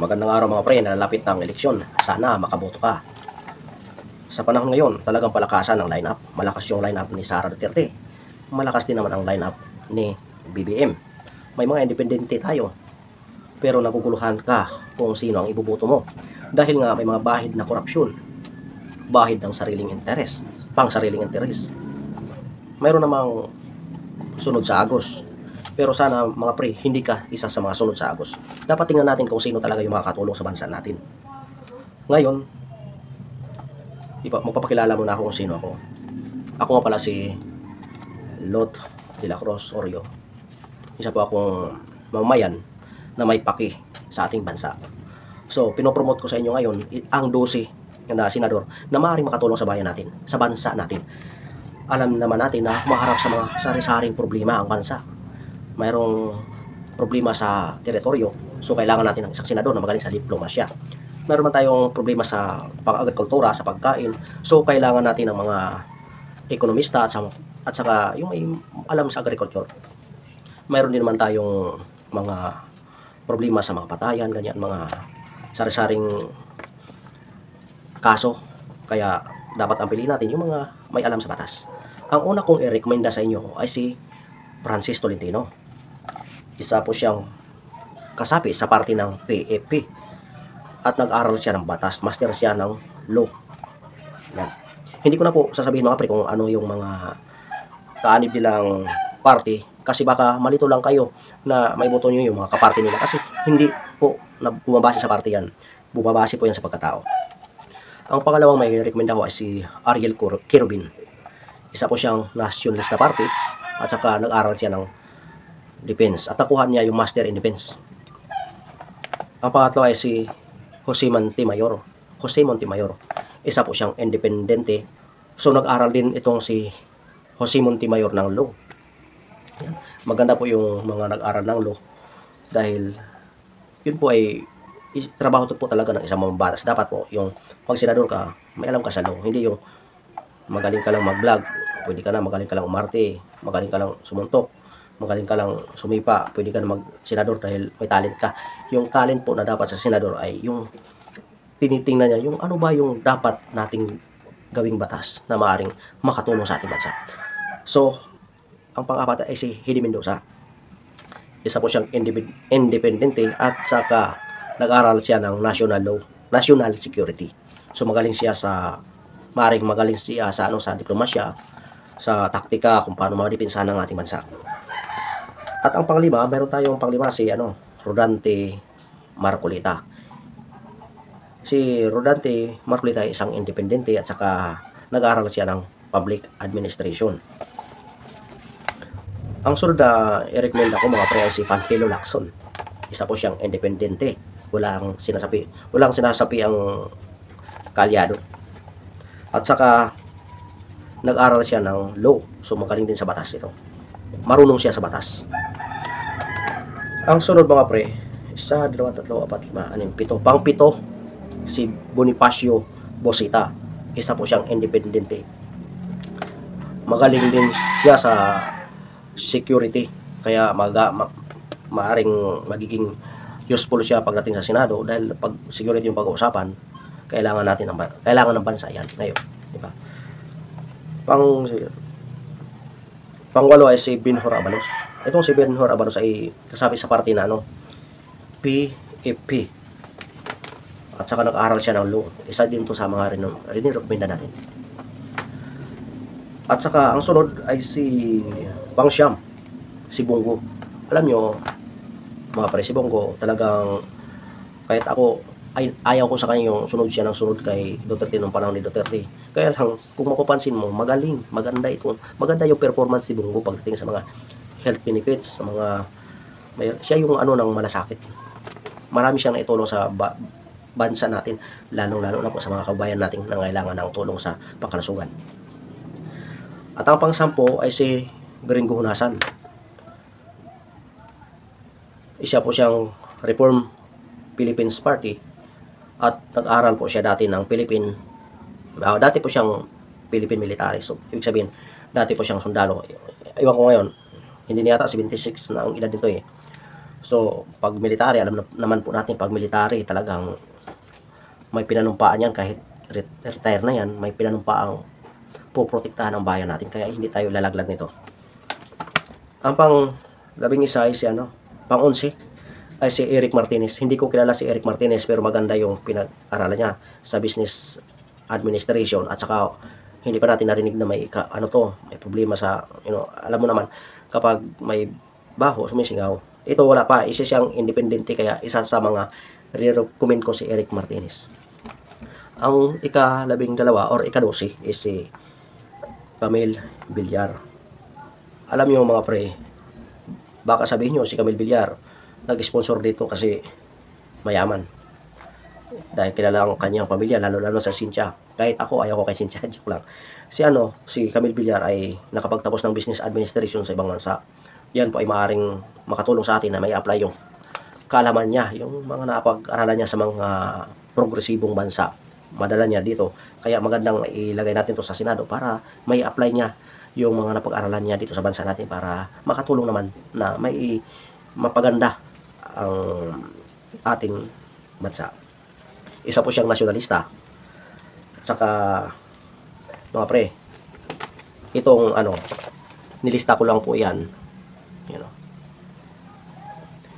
Magandang araw mga pre, nalalapit ng eleksyon. Sana makaboto ka. Sa panahon ngayon, talagang palakasan ang lineup. Malakas yung lineup ni Sara Duterte. Malakas din naman ang lineup ni BBM. May mga independente tayo. Pero naguguluhan ka kung sino ang iboboto mo. Dahil nga may mga bahid na korupsyon. Bahid ng sariling interes. Pang sariling interes. Mayroon namang sunod sa Agos. Pero sana mga pre, hindi ka isa sa mga sunod sa Agos. Dapat tingnan natin kung sino talaga yung makakatulong sa bansa natin. Ngayon, magpapakilala muna ako kung sino ako. Ako nga pala si Lot de la Cruz Orio. Isa po akong mamamayan na may paki sa ating bansa. So, pinopromote ko sa inyo ngayon ang 12 na senador na maaaring makatulong sa bayan natin, sa bansa natin. Alam naman natin na maharap sa mga sari-saring problema ang bansa. Mayroong problema sa teritoryo, so kailangan natin ng isang senador na magaling sa diplomasya. Meron man tayong problema sa pang-agrikultura, sa pagkain, so kailangan natin ng mga ekonomista at saka yung may alam sa agriculture. Mayroon din naman tayong mga problema sa mga patayan, ganyan, mga sari-saring kaso, kaya dapat ang piliin natin yung mga may alam sa batas. Ang una kong i-recommenda sa inyo ay si Francis Tolentino. Isa po siyang kasapi sa party ng PFP at nag-aral siya ng batas, master siya ng law. Yan. Hindi ko na po sasabihin mga pre kung ano yung mga kaanib nilang party, kasi baka malito lang kayo na may boto nyo yung mga kaparty nila, kasi hindi po na bumabase sa party yan, bumabase po yan sa pagkatao. Ang pangalawang may recommend ako ay si Ariel Kirubin. Isa po siyang nationalist na party at saka nag-aral siya ng defense at nakuha niya yung master in defense. Ang pangatlo ay si Jose Montemayor. Isa po siyang independente. So nag-aral din itong si Jose Montemayor ng law. Yan. Maganda po yung mga nag-aral ng law dahil yun po ay trabaho to po talaga ng isang mambatas. Dapat po yung pag senador ka, may alam ka sa law. Hindi yung magaling ka lang mag-vlog, pwede ka na magaling ka lang umarte, magaling ka lang sumuntok, magaling ka lang sumipa, pwede ka na mag-senador dahil may talent ka. Yung talent po na dapat sa senador ay yung tinitingnan niya, yung ano ba yung dapat nating gawing batas na maaaring makatulong sa ating bansa. So, ang pang-apat ay si Hedy Mendoza. Isa po siyang independente at saka nag-aral siya ng national security. So, magaling siya sa diplomasya, sa taktika, kung paano madepensa ng ating bansa. At ang panglima, meron tayong panglima si Rodante Marcolita. Si Rodante Marcolita ay isang independente at saka nag-aaral siya ng public administration. Ang sunod na i-recommend ako mga pre ay si Panfilo Lacson. Isa po siyang independente. Walang sinasapi ang kalyado. At saka nag-aral siya ng law. So magaling din sa batas ito. Marunong siya sa batas. Ang sunod mga pre, 1, 2, 3, 4, 5, 6, 7. Pang-pito, si Bonifacio Bosita. Isa po siyang independente. Magaling din siya sa security. Kaya maaring magiging useful siya pagdating sa Senado dahil pag security yung pag-uusapan, kailangan ng bansa yan ngayon. Diba? Pangwalo ay si Benhur Abalos. Itong si Benhur Abalos ay kasabi sa party na PFP. At saka nag-aral siya ng law. Isa din to sa mga rin-recommenda natin. At saka ang sunod ay si Pangsyam, si Bongo. Alam nyo, mga pre, si Bongo talagang kahit ako ayaw ko sa kanya yung sunod siya ng sunod kay Duterte nung panahon ni Duterte. Kaya lang, kung mapapansin mo, maganda yung performance ni Bongo pagdating sa mga health benefits, sa mga siya yung ng malasakit. Marami siyang naitulong sa bansa natin, lalong-lalo na po sa mga kabayan natin na kailangan ng tulong sa pangkalusugan. At ang pang-10 ay si Gringo Honasan. Isa po siyang Reform Philippines Party at nag-aral po siya dati ng dati po siyang Philippine military. So, ibig sabihin, dati po siyang sundalo. Iwan ko ngayon, hindi niya yata 76 na ang edad nito eh. So, pag military, alam naman po natin, pag military, talagang may pinanumpaan yan, kahit retire na yan, may pinanumpaang poprotektahan ang bayan natin, kaya hindi tayo lalaglag nito. Ang pang 11 ay si pang 11 ay si Eric Martinez. Hindi ko kilala si Eric Martinez, pero maganda yung pinag-aralan niya sa business administration, at saka hindi pa natin narinig na may may problema sa, alam mo naman, kapag may baho, sumisingaw. Ito wala pa, isa siyang independente, kaya isa sa mga re-recommend ko si Eric Martinez. Ang ika-12 or ika-12 is si Camille Villar. Alam niyo mga pre, baka sabihin niyo si Camille Villar nag-sponsor dito kasi mayaman. Dahil kilala ang kanyang pamilya, lalo-lalo sa Cynthia. Kahit ako, ayaw ko kay Cynthia, joke lang. Si Camille Villar ay nakapagtapos ng business administration sa ibang bansa. Yan po ay maaaring makatulong sa atin na may apply yung kaalaman niya, yung mga napag-aralan niya sa mga progresibong bansa. Madala niya dito. Kaya magandang ilagay natin to sa Senado para may apply niya yung mga napag-aralan niya dito sa bansa natin, para makatulong naman na may mapaganda ang ating bansa. Isa po siyang nasyonalista. At saka mga pre, itong nilista ko lang po yan.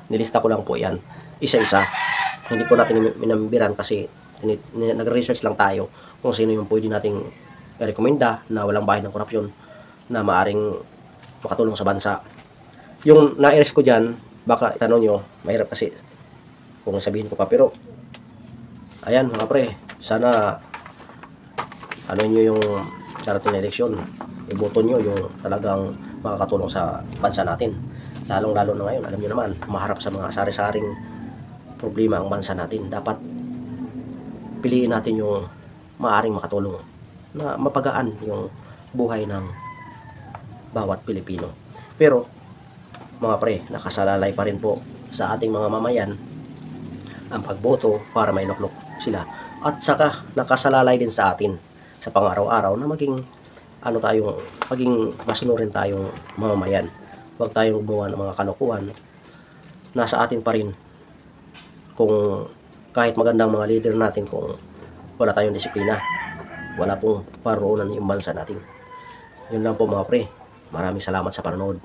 Nilista ko lang po yan isa-isa. Hindi po natin minambiran kasi nag-research lang tayo kung sino yung pwede nating rekomenda na walang bahay ng korupsyon, na maaring makatulong sa bansa. Yung na-erase ko dyan, baka itanong nyo, mahirap kasi kung sabihin ko pa, pero ayan mga pre, sana nyo yung darating na eleksyon, iboto nyo yung talagang makakatulong sa bansa natin, lalong-lalo na ngayon. Alam nyo naman, maharap sa mga sari-saring problema ang bansa natin. Dapat piliin natin yung maaring makatulong na mapagaan yung buhay ng bawat Pilipino. Pero mga pre, nakasalalay pa rin po sa ating mga mamayan ang pagboto para mailuklok sila, at saka nakasalalay din sa atin sa pang-araw-araw na maging masunurin tayong mamamayan. Huwag tayong gumawa ng mga kalokohan. Nasa atin pa rin kung kahit magandang mga leader natin, kung wala tayong disiplina, wala pong paroonan yung bansa natin. Yun lang po mga pre. Maraming salamat sa panonood.